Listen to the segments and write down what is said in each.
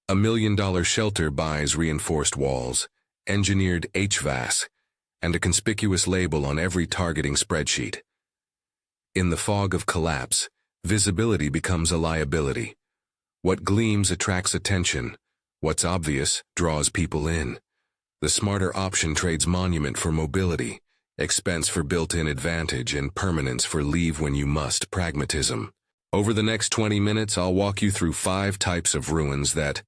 $1 million shelter buys reinforced walls, engineered HVAC, and a conspicuous label on every targeting spreadsheet. In the fog of collapse, visibility becomes a liability. What gleams attracts attention. What's obvious draws people in. The smarter option trades monument for mobility, expense for built-in advantage, and permanence for leave when you must pragmatism. Over the next 20 minutes, I'll walk you through 5 types of ruins that,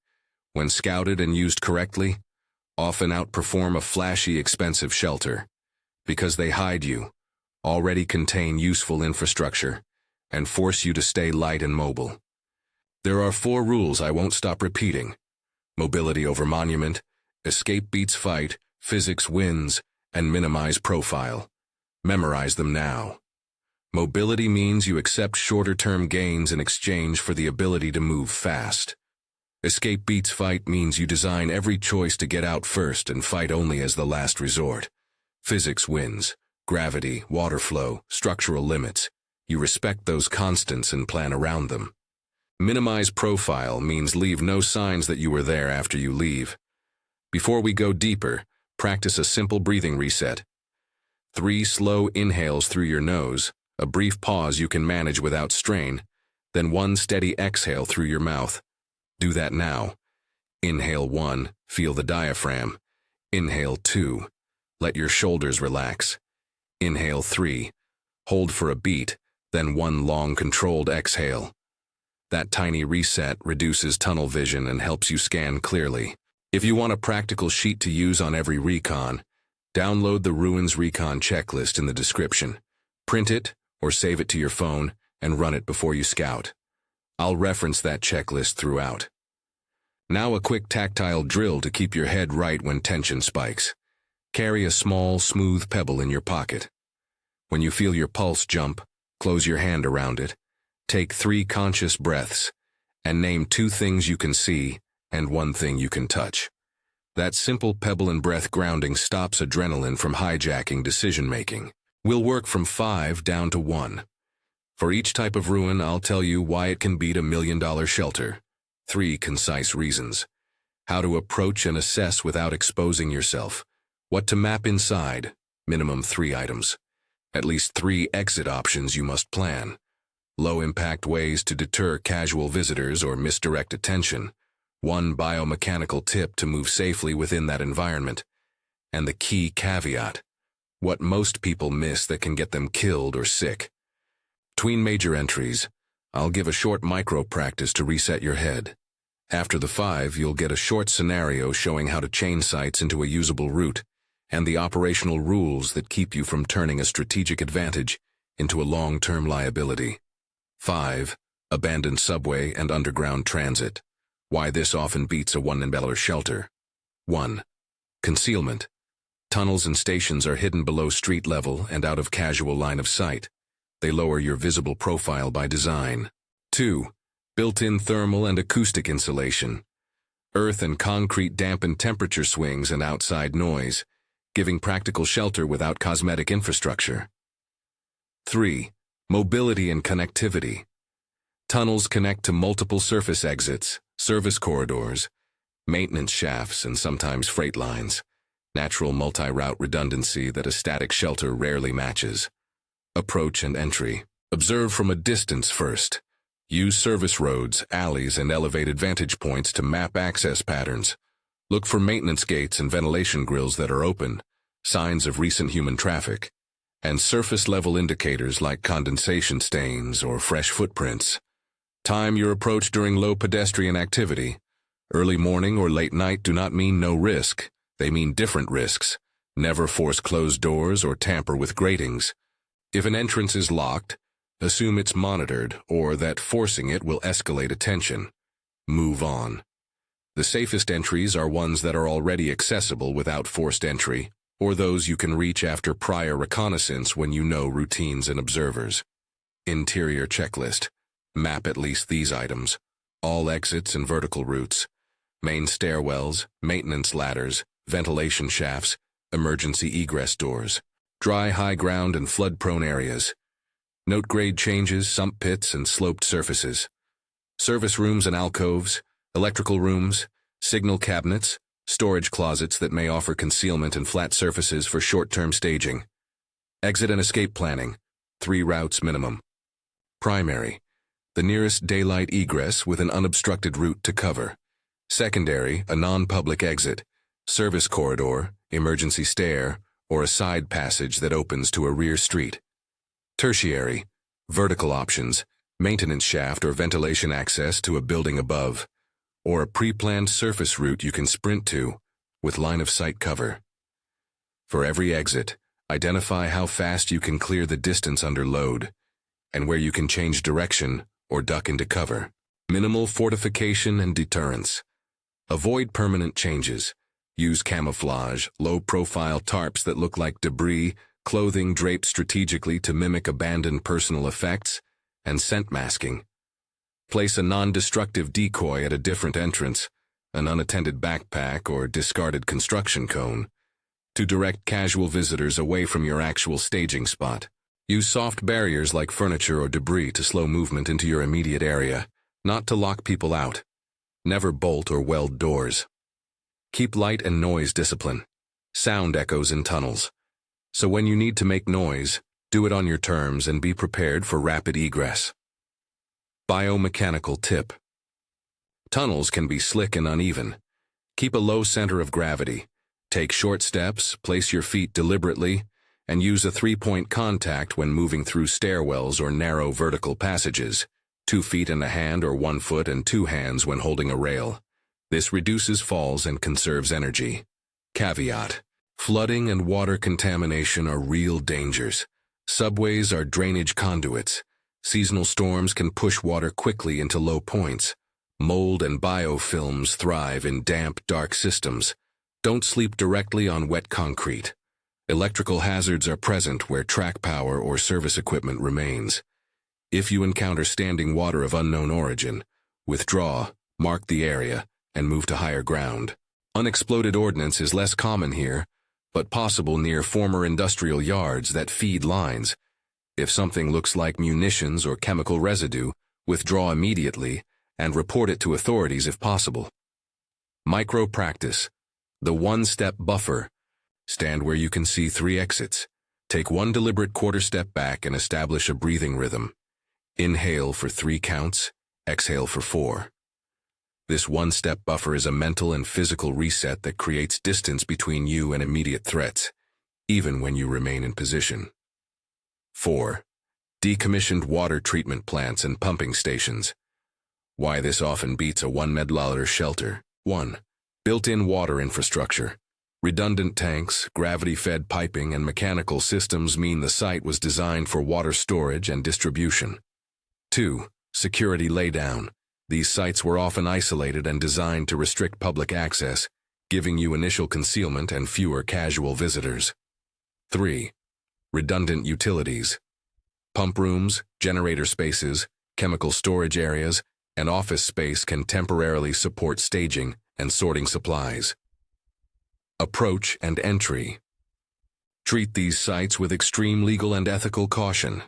when scouted and used correctly, often outperform a flashy, expensive shelter, because they hide you, already contain useful infrastructure, and force you to stay light and mobile. There are 4 rules I won't stop repeating. Mobility over monument, escape beats fight, physics wins, and minimize profile. Memorize them now. Mobility means you accept shorter-term gains in exchange for the ability to move fast. Escape beats fight means you design every choice to get out first and fight only as the last resort. Physics wins. Gravity, water flow, structural limits. You respect those constants and plan around them. Minimize profile means leave no signs that you were there after you leave. Before we go deeper, practice a simple breathing reset. 3 slow inhales through your nose, a brief pause you can manage without strain, then 1 steady exhale through your mouth. Do that now. Inhale 1, feel the diaphragm. Inhale 2, let your shoulders relax. Inhale 3, hold for a beat, then 1 long controlled exhale. That tiny reset reduces tunnel vision and helps you scan clearly. If you want a practical sheet to use on every recon, download the Ruins Recon checklist in the description. Print it or save it to your phone and run it before you scout. I'll reference that checklist throughout. Now a quick tactile drill to keep your head right when tension spikes. Carry a small, smooth pebble in your pocket. When you feel your pulse jump, close your hand around it. Take 3 conscious breaths, and name 2 things you can see and 1 thing you can touch. That simple pebble and breath grounding stops adrenaline from hijacking decision-making. We'll work from 5 down to 1. For each type of ruin, I'll tell you why it can beat $1 million shelter. 3 concise reasons. How to approach and assess without exposing yourself. What to map inside. Minimum 3 items. At least 3 exit options you must plan. Low-impact ways to deter casual visitors or misdirect attention. 1 biomechanical tip to move safely within that environment. And the key caveat. What most people miss that can get them killed or sick. Between major entries, I'll give a short micro-practice to reset your head. After the 5, you'll get a short scenario showing how to chain sites into a usable route, and the operational rules that keep you from turning a strategic advantage into a long-term liability. 5. Abandoned subway and underground transit. Why this often beats a $1 million shelter. 1. Concealment. Tunnels and stations are hidden below street level and out of casual line of sight. They lower your visible profile by design. 2. Built-in thermal and acoustic insulation. Earth and concrete dampen temperature swings and outside noise, giving practical shelter without cosmetic infrastructure. 3. Mobility and connectivity. Tunnels connect to multiple surface exits, service corridors, maintenance shafts, and sometimes freight lines. Natural multi-route redundancy that a static shelter rarely matches. Approach and entry. Observe from a distance first. Use service roads, alleys, and elevated vantage points to map access patterns. Look for maintenance gates and ventilation grills that are open, signs of recent human traffic, and surface-level indicators like condensation stains or fresh footprints. Time your approach during low pedestrian activity. Early morning or late night do not mean no risk. They mean different risks. Never force closed doors or tamper with gratings. If an entrance is locked, assume it's monitored or that forcing it will escalate attention. Move on. The safest entries are ones that are already accessible without forced entry, or those you can reach after prior reconnaissance when you know routines and observers. Interior checklist. Map at least these items. All exits and vertical routes. Main stairwells, maintenance ladders, ventilation shafts, emergency egress doors. Dry, high ground, and flood-prone areas. Note grade changes, sump pits, and sloped surfaces. Service rooms and alcoves, Electrical rooms, signal cabinets, storage closets that may offer concealment and flat surfaces for short-term staging. Exit and escape planning, 3 routes minimum. Primary, the nearest daylight egress with an unobstructed route to cover. Secondary, a non-public exit, service corridor, emergency stair, or a side passage that opens to a rear street. Tertiary, vertical options, maintenance shaft or ventilation access to a building above, or a pre-planned surface route you can sprint to, with line-of-sight cover. For every exit, identify how fast you can clear the distance under load, and where you can change direction or duck into cover. Minimal fortification and deterrence. Avoid permanent changes. Use camouflage, low-profile tarps that look like debris, clothing draped strategically to mimic abandoned personal effects, and scent masking. Place a non-destructive decoy at a different entrance, an unattended backpack or discarded construction cone, to direct casual visitors away from your actual staging spot. Use soft barriers like furniture or debris to slow movement into your immediate area, not to lock people out. Never bolt or weld doors. Keep light and noise discipline. Sound echoes in tunnels. So when you need to make noise, do it on your terms and be prepared for rapid egress. Biomechanical tip. Tunnels can be slick and uneven. Keep a low center of gravity. Take short steps, place your feet deliberately, and use a 3-point contact when moving through stairwells or narrow vertical passages, 2 feet and a hand or 1 foot and 2 hands when holding a rail. This reduces falls and conserves energy. Caveat: flooding and water contamination are real dangers. Subways are drainage conduits. Seasonal storms can push water quickly into low points. Mold and biofilms thrive in damp, dark systems. Don't sleep directly on wet concrete. Electrical hazards are present where track power or service equipment remains. If you encounter standing water of unknown origin, withdraw, mark the area, and move to higher ground. Unexploded ordnance is less common here, but possible near former industrial yards that feed lines. If something looks like munitions or chemical residue, withdraw immediately and report it to authorities if possible. Micro-practice, the one-step buffer. Stand where you can see 3 exits. Take 1 deliberate quarter step back and establish a breathing rhythm. Inhale for 3 counts, exhale for 4. This one-step buffer is a mental and physical reset that creates distance between you and immediate threats, even when you remain in position. 4. Decommissioned water treatment plants and pumping stations. Why this often beats a $1 shelter. 1. Built-in water infrastructure. Redundant tanks, gravity-fed piping, and mechanical systems mean the site was designed for water storage and distribution. 2. Security laydown. These sites were often isolated and designed to restrict public access, giving you initial concealment and fewer casual visitors. 3. Redundant utilities. Pump rooms, generator spaces, chemical storage areas, and office space can temporarily support staging and sorting supplies. Approach and entry. Treat these sites with extreme legal and ethical caution.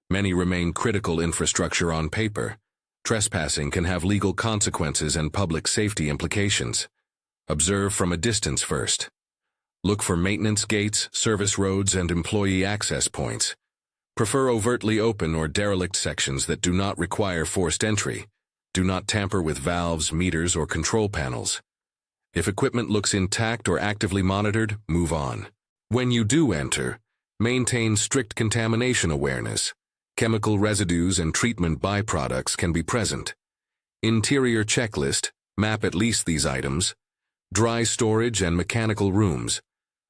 Many remain critical infrastructure on paper. Trespassing can have legal consequences and public safety implications. Observe from a distance first. Look for maintenance gates, service roads, and employee access points. Prefer overtly open or derelict sections that do not require forced entry. Do not tamper with valves, meters, or control panels. If equipment looks intact or actively monitored, move on. When you do enter, maintain strict contamination awareness. Chemical residues and treatment byproducts can be present. Interior checklist, map at least these items. Dry storage and mechanical rooms.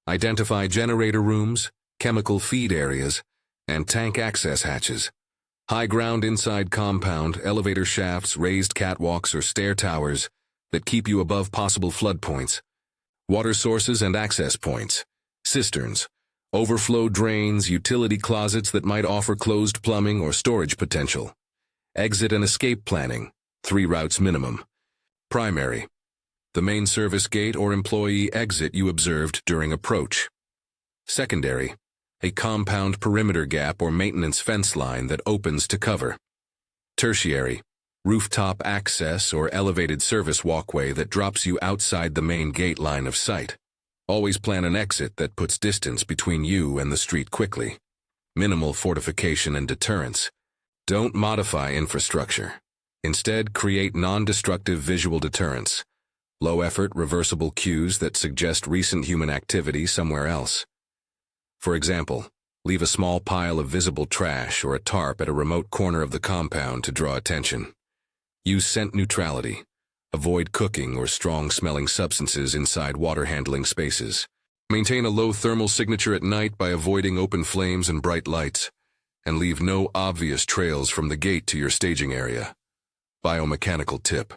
Identify generator rooms, chemical feed areas, and tank access hatches. High ground inside compound, elevator shafts, raised catwalks, or stair towers that keep you above possible flood points. Water sources and access points. Cisterns. Overflow drains, utility closets that might offer closed plumbing or storage potential. Exit and escape planning, 3 routes minimum. Primary. The main service gate or employee exit you observed during approach. Secondary. A compound perimeter gap or maintenance fence line that opens to cover. Tertiary. rooftop access or elevated service walkway that drops you outside the main gate line of sight. Always plan an exit that puts distance between you and the street quickly. Minimal fortification and deterrence. Don't modify infrastructure. Instead, create non-destructive visual deterrence. Low-effort, reversible cues that suggest recent human activity somewhere else. For example, leave a small pile of visible trash or a tarp at a remote corner of the compound to draw attention. Use scent neutrality. Avoid cooking or strong-smelling substances inside water-handling spaces. Maintain a low thermal signature at night by avoiding open flames and bright lights, and leave no obvious trails from the gate to your staging area. Biomechanical tip.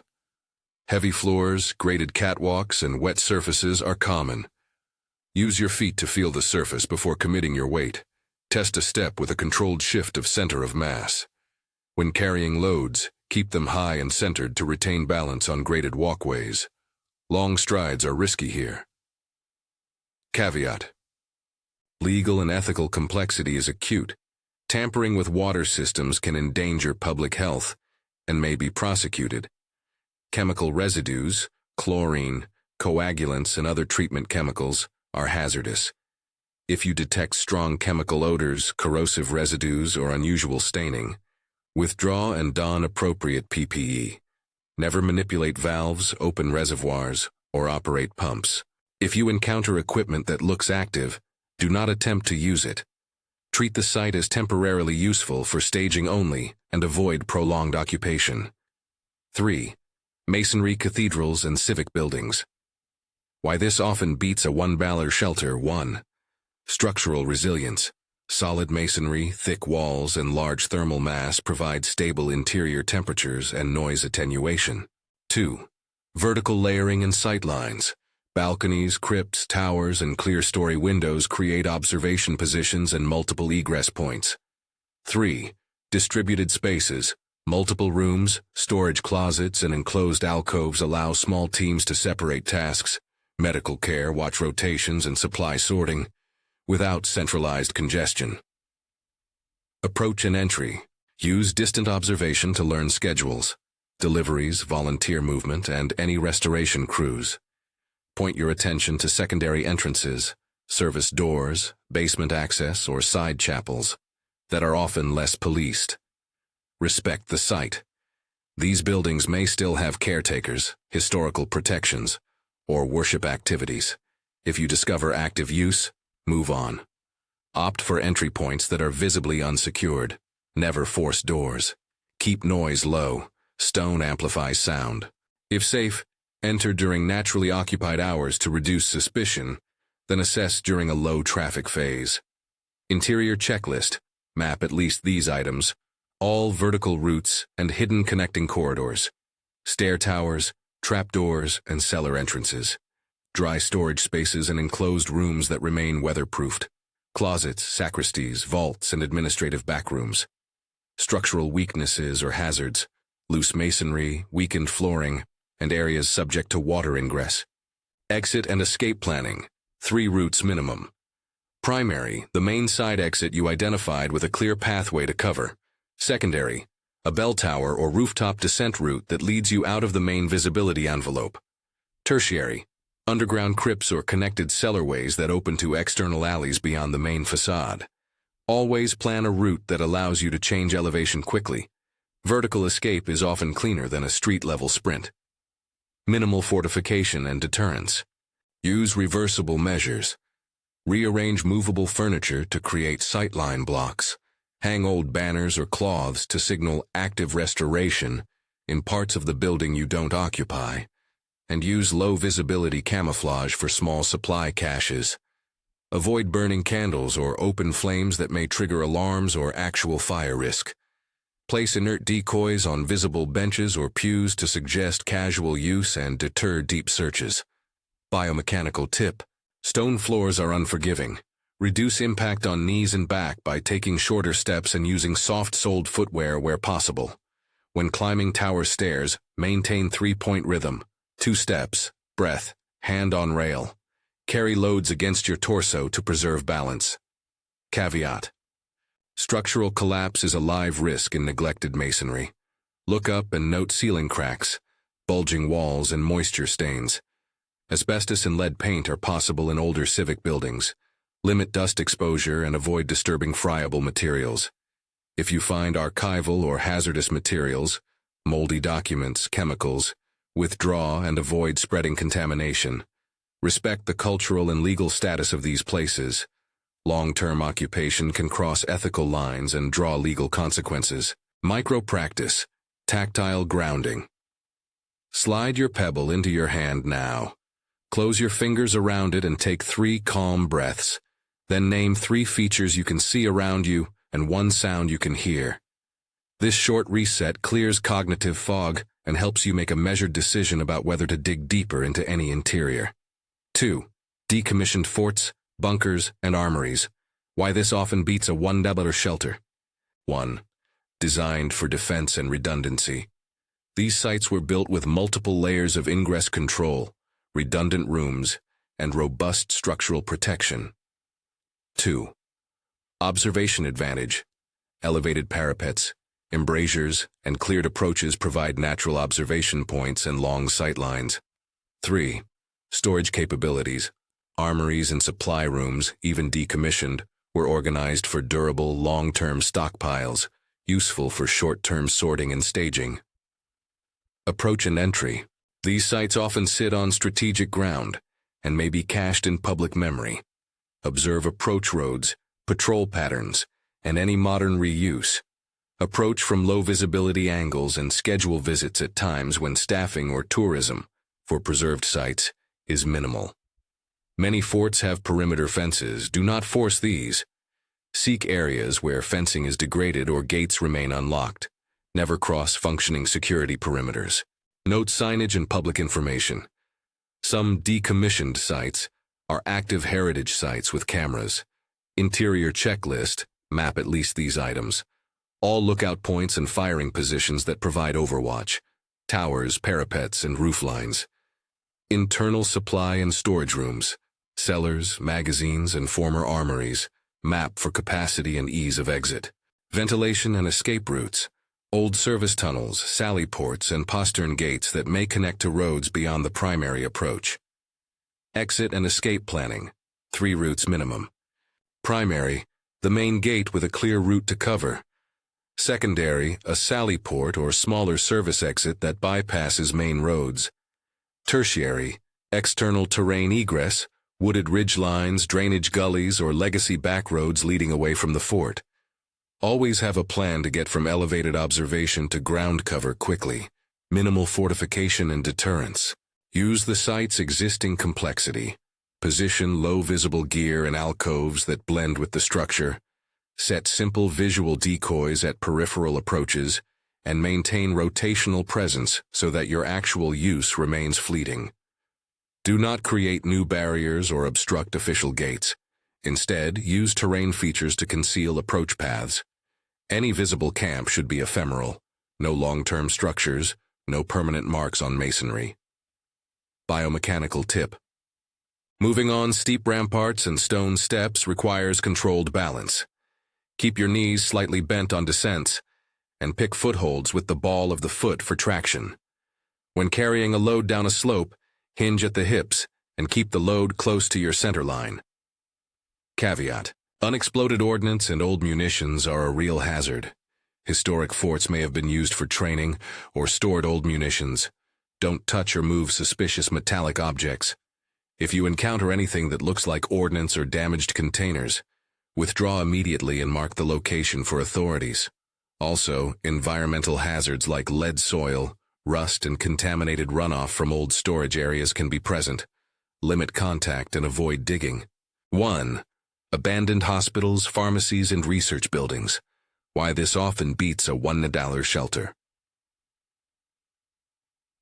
Heavy floors, graded catwalks, and wet surfaces are common. Use your feet to feel the surface before committing your weight. Test a step with a controlled shift of center of mass. When carrying loads, keep them high and centered to retain balance on graded walkways. Long strides are risky here. Caveat. Legal and ethical complexity is acute. Tampering with water systems can endanger public health and may be prosecuted. Chemical residues, chlorine, coagulants, and other treatment chemicals are hazardous. If you detect strong chemical odors, corrosive residues, or unusual staining, withdraw and don appropriate PPE. Never manipulate valves, open reservoirs, or operate pumps. If you encounter equipment that looks active, do not attempt to use it. Treat the site as temporarily useful for staging only and avoid prolonged occupation. 3. Masonry cathedrals and civic buildings. Why this often beats a one-baller shelter. 1. Structural resilience. Solid masonry, thick walls, and large thermal mass provide stable interior temperatures and noise attenuation. 2. Vertical layering and sightlines. Balconies, crypts, towers, and clear-story windows create observation positions and multiple egress points. 3. Distributed spaces. Multiple rooms, storage closets, and enclosed alcoves allow small teams to separate tasks, medical care, watch rotations, and supply sorting, without centralized congestion. Approach and entry. Use distant observation to learn schedules, deliveries, volunteer movement, and any restoration crews. Point your attention to secondary entrances, service doors, basement access, or side chapels that are often less policed. Respect the site. These buildings may still have caretakers, historical protections, or worship activities. If you discover active use, move on. Opt for entry points that are visibly unsecured. Never force doors. Keep noise low. Stone amplifies sound. If safe, enter during naturally occupied hours to reduce suspicion, then assess during a low-traffic phase. Interior checklist. Map at least these items. All vertical routes and hidden connecting corridors. Stair towers, trapdoors, and cellar entrances. Dry storage spaces and enclosed rooms that remain weatherproofed. Closets, sacristies, vaults, and administrative backrooms. Structural weaknesses or hazards. Loose masonry, weakened flooring, and areas subject to water ingress. Exit and escape planning. 3 routes minimum. Primary, the main side exit you identified with a clear pathway to cover. Secondary, a bell tower or rooftop descent route that leads you out of the main visibility envelope. Tertiary, underground crypts or connected cellarways that open to external alleys beyond the main facade. Always plan a route that allows you to change elevation quickly. Vertical escape is often cleaner than a street-level sprint. Minimal fortification and deterrence. Use reversible measures. Rearrange movable furniture to create sightline blocks. Hang old banners or cloths to signal active restoration in parts of the building you don't occupy. And use low-visibility camouflage for small supply caches. Avoid burning candles or open flames that may trigger alarms or actual fire risk. Place inert decoys on visible benches or pews to suggest casual use and deter deep searches. Biomechanical tip. Stone floors are unforgiving. Reduce impact on knees and back by taking shorter steps and using soft-soled footwear where possible. When climbing tower stairs, maintain 3-point rhythm. 2 steps, breath, hand on rail. Carry loads against your torso to preserve balance. Caveat. Structural collapse is a live risk in neglected masonry. Look up and note ceiling cracks, bulging walls, and moisture stains. Asbestos and lead paint are possible in older civic buildings. Limit dust exposure and avoid disturbing friable materials. If you find archival or hazardous materials, moldy documents, chemicals, withdraw and avoid spreading contamination. Respect the cultural and legal status of these places. Long-term occupation can cross ethical lines and draw legal consequences. Micro-practice, tactile grounding. Slide your pebble into your hand now. Close your fingers around it and take 3 calm breaths. Then name 3 features you can see around you and 1 sound you can hear. This short reset clears cognitive fog and helps you make a measured decision about whether to dig deeper into any interior. 2. Decommissioned forts, bunkers, and armories. Why this often beats a $1 shelter. 1. Designed for defense and redundancy. These sites were built with multiple layers of ingress control, redundant rooms, and robust structural protection. 2. Observation advantage. Elevated parapets, embrasures, and cleared approaches provide natural observation points and long sight lines. 3. Storage capabilities. Armories and supply rooms, even decommissioned, were organized for durable, long-term stockpiles, useful for short-term sorting and staging. Approach and entry. These sites often sit on strategic ground and may be cached in public memory. Observe approach roads, patrol patterns, and any modern reuse. Approach from low-visibility angles and schedule visits at times when staffing or tourism, for preserved sites, is minimal. Many forts have perimeter fences. Do not force these. Seek areas where fencing is degraded or gates remain unlocked. Never cross functioning security perimeters. Note signage and public information. Some decommissioned sites are active heritage sites with cameras. Interior checklist, map at least these items. All lookout points and firing positions that provide overwatch. Towers, parapets, and roof lines. Internal supply and storage rooms. Cellars, magazines, and former armories. Map for capacity and ease of exit. Ventilation and escape routes. Old service tunnels, sally ports, and postern gates that may connect to roads beyond the primary approach. Exit and escape planning. 3 routes minimum. Primary, the main gate with a clear route to cover. Secondary, a sally port or smaller service exit that bypasses main roads. Tertiary, external terrain egress, wooded ridge lines, drainage gullies, or legacy back roads leading away from the fort. Always have a plan to get from elevated observation to ground cover quickly. Minimal fortification and deterrence. Use the site's existing complexity. Position low visible gear in alcoves that blend with the structure. Set simple visual decoys at peripheral approaches, and maintain rotational presence so that your actual use remains fleeting. Do not create new barriers or obstruct official gates. Instead, use terrain features to conceal approach paths. Any visible camp should be ephemeral. No long-term structures, no permanent marks on masonry. Biomechanical tip. Moving on steep ramparts and stone steps requires controlled balance. Keep your knees slightly bent on descents, and pick footholds with the ball of the foot for traction. When carrying a load down a slope, hinge at the hips and keep the load close to your center line. Caveat: unexploded ordnance and old munitions are a real hazard. Historic forts may have been used for training or stored old munitions. Don't touch or move suspicious metallic objects. If you encounter anything that looks like ordnance or damaged containers, withdraw immediately and mark the location for authorities. Also, environmental hazards like lead soil, rust, and contaminated runoff from old storage areas can be present. Limit contact and avoid digging. 1. Abandoned hospitals, pharmacies, and research buildings. Why this often beats a $1 shelter.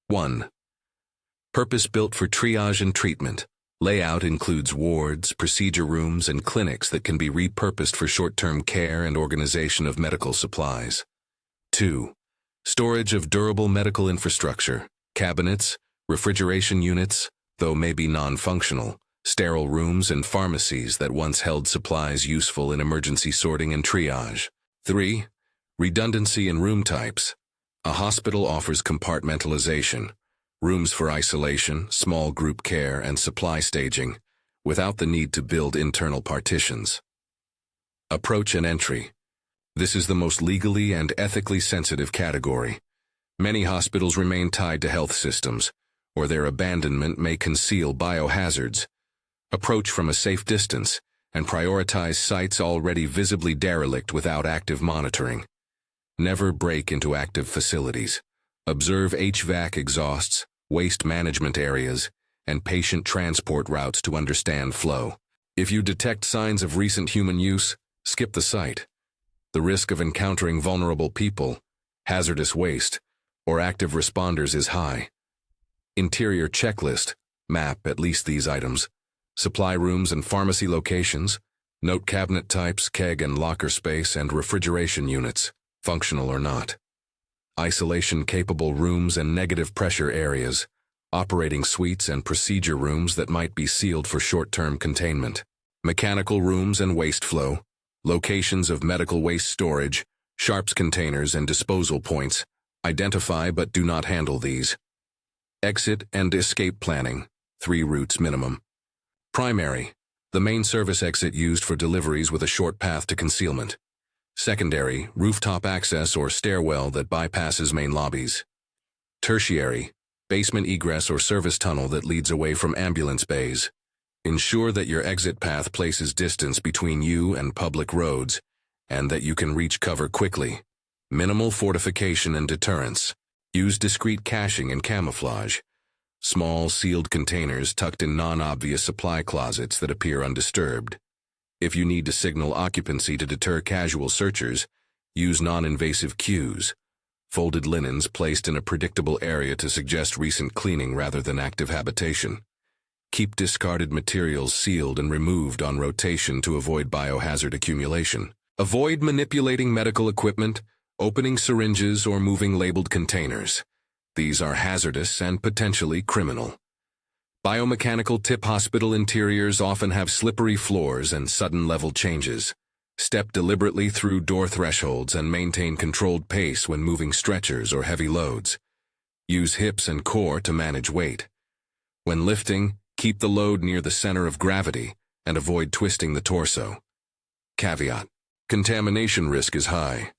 1. Purpose-built for triage and treatment. Layout includes wards, procedure rooms, and clinics that can be repurposed for short-term care and organization of medical supplies. 2. Storage of durable medical infrastructure, cabinets, refrigeration units, though maybe non-functional, sterile rooms and pharmacies that once held supplies useful in emergency sorting and triage. 3. Redundancy in room types. A hospital offers compartmentalization, rooms for isolation, small group care, and supply staging, without the need to build internal partitions. Approach and entry. This is the most legally and ethically sensitive category. Many hospitals remain tied to health systems, or their abandonment may conceal biohazards. Approach from a safe distance and prioritize sites already visibly derelict without active monitoring. Never break into active facilities. Observe HVAC exhausts, waste management areas, and patient transport routes to understand flow. If you detect signs of recent human use, skip the site. The risk of encountering vulnerable people, hazardous waste, or active responders is high. Interior checklist. Map at least these items. Supply rooms and pharmacy locations. Note cabinet types, keg and locker space, and refrigeration units, functional or not. Isolation-capable rooms and negative pressure areas. Operating suites and procedure rooms that might be sealed for short-term containment. Mechanical rooms and waste flow. Locations of medical waste storage, sharps containers and disposal points. Identify but do not handle these. Exit and escape planning, 3 routes minimum. Primary, the main service exit used for deliveries with a short path to concealment. Secondary, rooftop access or stairwell that bypasses main lobbies. Tertiary, basement egress or service tunnel that leads away from ambulance bays. Ensure that your exit path places distance between you and public roads, and that you can reach cover quickly. Minimal fortification and deterrence. Use discreet caching and camouflage. Small, sealed containers tucked in non-obvious supply closets that appear undisturbed. If you need to signal occupancy to deter casual searchers, use non-invasive cues. Folded linens placed in a predictable area to suggest recent cleaning rather than active habitation. Keep discarded materials sealed and removed on rotation to avoid biohazard accumulation. Avoid manipulating medical equipment, opening syringes, or moving labeled containers. These are hazardous and potentially criminal. Biomechanical tip hospital interiors often have slippery floors and sudden level changes. Step deliberately through door thresholds and maintain controlled pace when moving stretchers or heavy loads. Use hips and core to manage weight. When lifting, keep the load near the center of gravity and avoid twisting the torso. Caveat: contamination risk is high.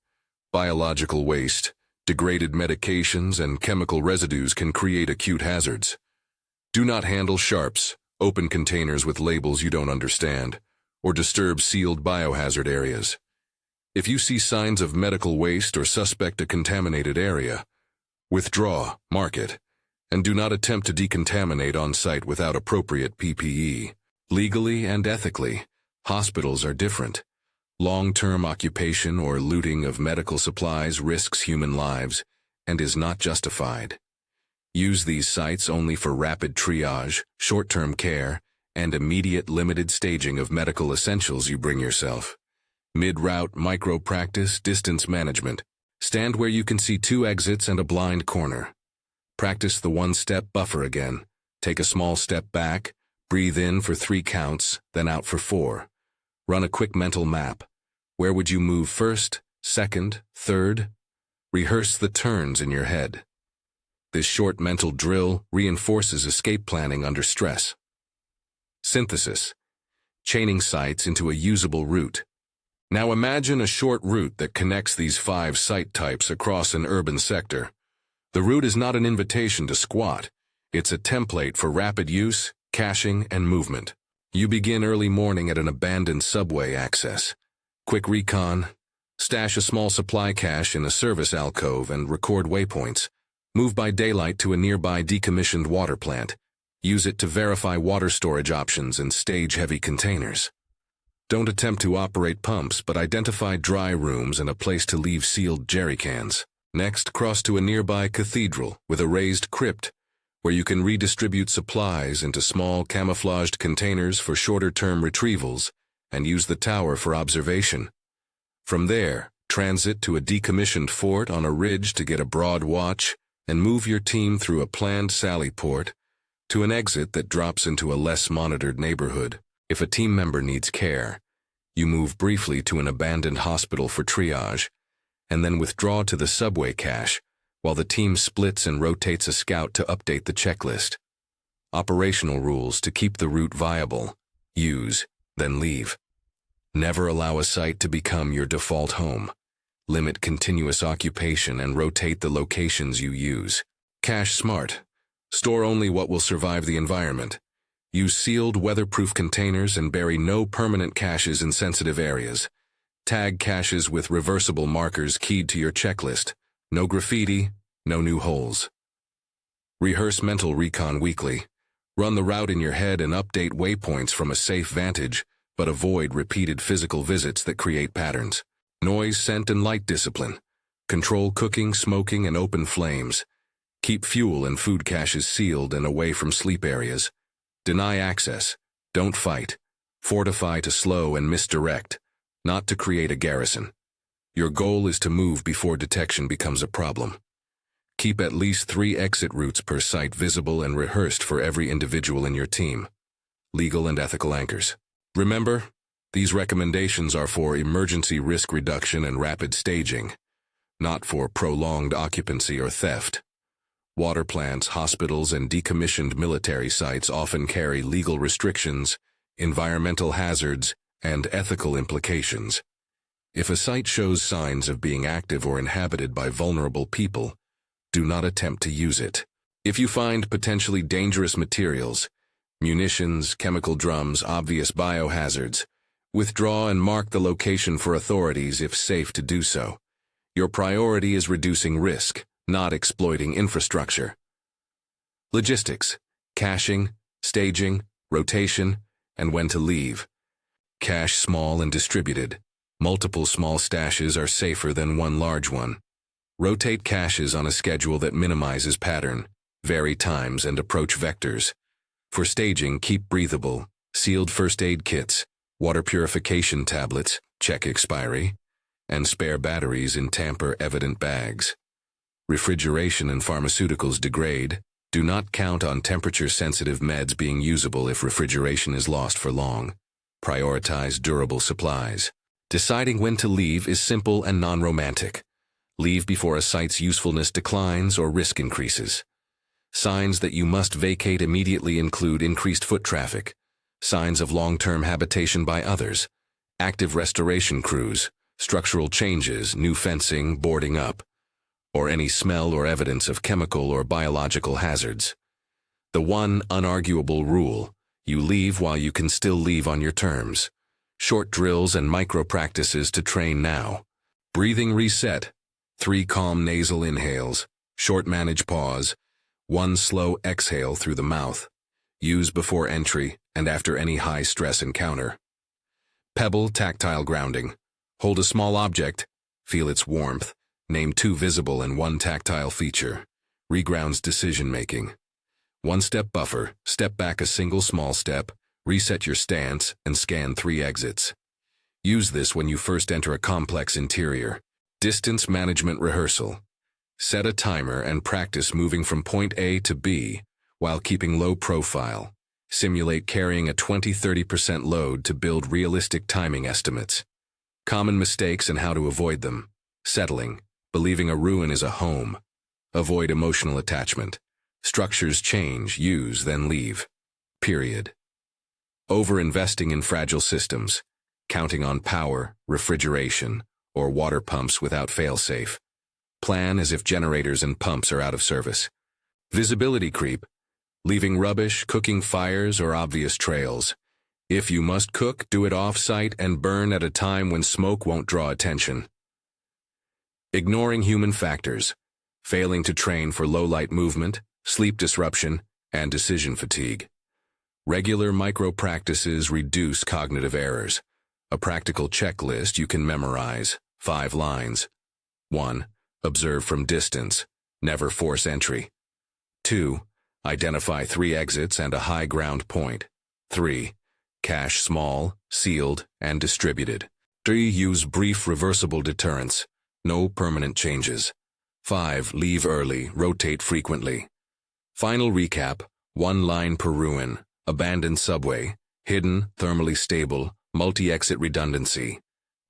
Biological waste, degraded medications, and chemical residues can create acute hazards. Do not handle sharps, open containers with labels you don't understand, or disturb sealed biohazard areas. If you see signs of medical waste or suspect a contaminated area, withdraw, mark it, and do not attempt to decontaminate on site without appropriate PPE. Legally and ethically, hospitals are different. Long-term occupation or looting of medical supplies risks human lives and is not justified. Use these sites only for rapid triage, short-term care, and immediate limited staging of medical essentials you bring yourself. Mid-route micro-practice distance management. Stand where you can see 2 exits and a blind corner. Practice the 1-step buffer again. Take a small step back, breathe in for 3 counts, then out for 4. Run a quick mental map. Where would you move first, second, third? Rehearse the turns in your head. This short mental drill reinforces escape planning under stress. Synthesis. Chaining sites into a usable route. Now imagine a short route that connects these 5 site types across an urban sector. The route is not an invitation to squat. It's a template for rapid use, caching, and movement. You begin early morning at an abandoned subway access. Quick recon. Stash a small supply cache in a service alcove and record waypoints. Move by daylight to a nearby decommissioned water plant. Use it to verify water storage options and stage heavy containers. Don't attempt to operate pumps, but identify dry rooms and a place to leave sealed jerry cans. Next, cross to a nearby cathedral with a raised crypt, where you can redistribute supplies into small camouflaged containers for shorter-term retrievals and use the tower for observation. From there, transit to a decommissioned fort on a ridge to get a broad watch and move your team through a planned sally port to an exit that drops into a less monitored neighborhood. If a team member needs care, you move briefly to an abandoned hospital for triage and then withdraw to the subway cache while the team splits and rotates a scout to update the checklist. Operational rules to keep the route viable: use, then leave. Never allow a site to become your default home. Limit continuous occupation and rotate the locations you use. Cache smart. Store only what will survive the environment. Use sealed, weatherproof containers and bury no permanent caches in sensitive areas. Tag caches with reversible markers keyed to your checklist. No graffiti, no new holes. Rehearse mental recon weekly. Run the route in your head and update waypoints from a safe vantage, but avoid repeated physical visits that create patterns. Noise, scent, and light discipline. Control cooking, smoking, and open flames. Keep fuel and food caches sealed and away from sleep areas. Deny access. Don't fight. Fortify to slow and misdirect, not to create a garrison. Your goal is to move before detection becomes a problem. Keep at least 3 exit routes per site visible and rehearsed for every individual in your team. Legal and ethical anchors. Remember, these recommendations are for emergency risk reduction and rapid staging, not for prolonged occupancy or theft. Water plants, hospitals, and decommissioned military sites often carry legal restrictions, environmental hazards, and ethical implications. If a site shows signs of being active or inhabited by vulnerable people, do not attempt to use it. If you find potentially dangerous materials, munitions, chemical drums, obvious biohazards, withdraw and mark the location for authorities if safe to do so. Your priority is reducing risk, not exploiting infrastructure. Logistics: caching, staging, rotation, and when to leave. Cache small and distributed. Multiple small stashes are safer than one large one. Rotate caches on a schedule that minimizes pattern, vary times, and approach vectors. For staging, keep breathable, sealed first aid kits, water purification tablets, check expiry, and spare batteries in tamper-evident bags. Refrigeration and pharmaceuticals degrade. Do not count on temperature-sensitive meds being usable if refrigeration is lost for long. Prioritize durable supplies. Deciding when to leave is simple and non-romantic. Leave before a site's usefulness declines or risk increases. Signs that you must vacate immediately include increased foot traffic, signs of long-term habitation by others, active restoration crews, structural changes, new fencing, boarding up, or any smell or evidence of chemical or biological hazards. The one unarguable rule: you leave while you can still leave on your terms. Short drills and micro-practices to train now. Breathing reset: 3 calm nasal inhales, short manage pause, 1 slow exhale through the mouth. Use before entry and after any high-stress encounter. Pebble tactile grounding. Hold a small object, feel its warmth, name 2 visible and 1 tactile feature. Regrounds decision-making. 1-step buffer, step back a single small step, reset your stance, and scan 3 exits. Use this when you first enter a complex interior. Distance management rehearsal. Set a timer and practice moving from point A to B while keeping low profile. Simulate carrying a 20-30% load to build realistic timing estimates. Common mistakes and how to avoid them. Settling, believing a ruin is a home. Avoid emotional attachment. Structures change, use, then leave. Period. Over-investing in fragile systems, counting on power, refrigeration, or water pumps without fail-safe. Plan as if generators and pumps are out of service. Visibility creep, leaving rubbish, cooking fires, or obvious trails. If you must cook, do it off-site and burn at a time when smoke won't draw attention. Ignoring human factors, failing to train for low-light movement, sleep disruption, and decision fatigue. Regular micro-practices reduce cognitive errors. A practical checklist you can memorize, 5 lines. 1. Observe from distance. Never force entry. 2. Identify 3 exits and a high ground point. 3. Cache small, sealed, and distributed. 3. Use brief reversible deterrence. No permanent changes. 5. Leave early, rotate frequently. Final recap: 1 line per ruin. Abandoned subway. Hidden, thermally stable, multi-exit redundancy.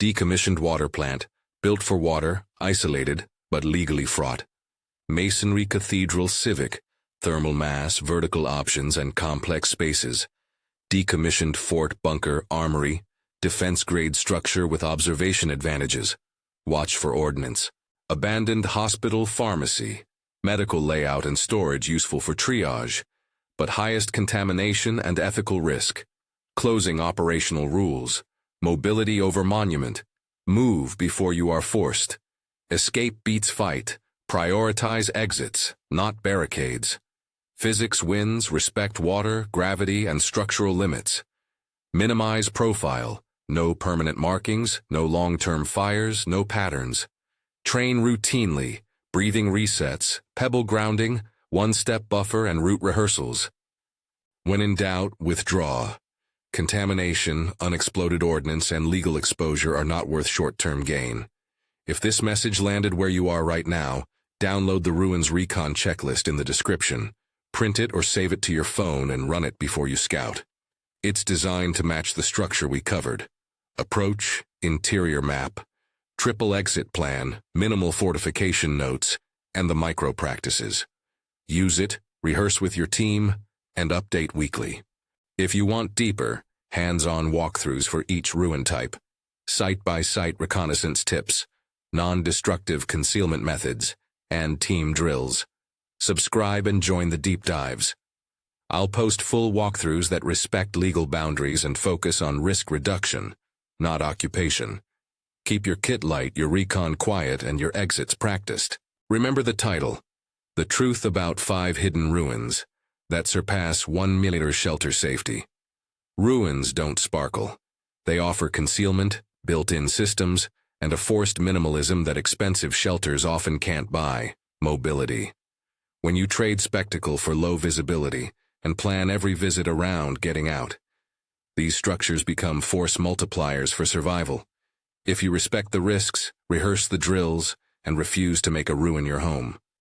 Decommissioned water plant. Built for water, isolated, but legally fraught. Masonry cathedral civic, thermal mass, vertical options, and complex spaces. Decommissioned fort, bunker, armory, defense-grade structure with observation advantages. Watch for ordnance. Abandoned hospital, pharmacy, medical layout and storage useful for triage, but highest contamination and ethical risk. Closing operational rules. Mobility over monument. Move before you are forced. Escape beats fight. Prioritize exits, not barricades. Physics wins, respect water, gravity, and structural limits. Minimize profile. No permanent markings, no long-term fires, no patterns. Train routinely, breathing resets, pebble grounding, one-step buffer, and route rehearsals. When in doubt, withdraw. Contamination, unexploded ordnance, and legal exposure are not worth short-term gain. If this message landed where you are right now, download the Ruins Recon checklist in the description. Print it or save it to your phone and run it before you scout. It's designed to match the structure we covered. Approach, interior map, triple exit plan, minimal fortification notes, and the micro practices. Use it, rehearse with your team, and update weekly. If you want deeper, hands-on walkthroughs for each ruin type, site-by-site reconnaissance tips, non-destructive concealment methods, and team drills, subscribe and join the deep dives. I'll post full walkthroughs that respect legal boundaries and focus on risk reduction, not occupation. Keep your kit light, your recon quiet, and your exits practiced. Remember the title, The Truth About 5 Hidden Ruins That Surpass 1 millimeter shelter safety. Ruins don't sparkle. They offer concealment, built-in systems, and a forced minimalism that expensive shelters often can't buy, mobility. When you trade spectacle for low visibility and plan every visit around getting out, these structures become force multipliers for survival. If you respect the risks, rehearse the drills, and refuse to make a ruin your home.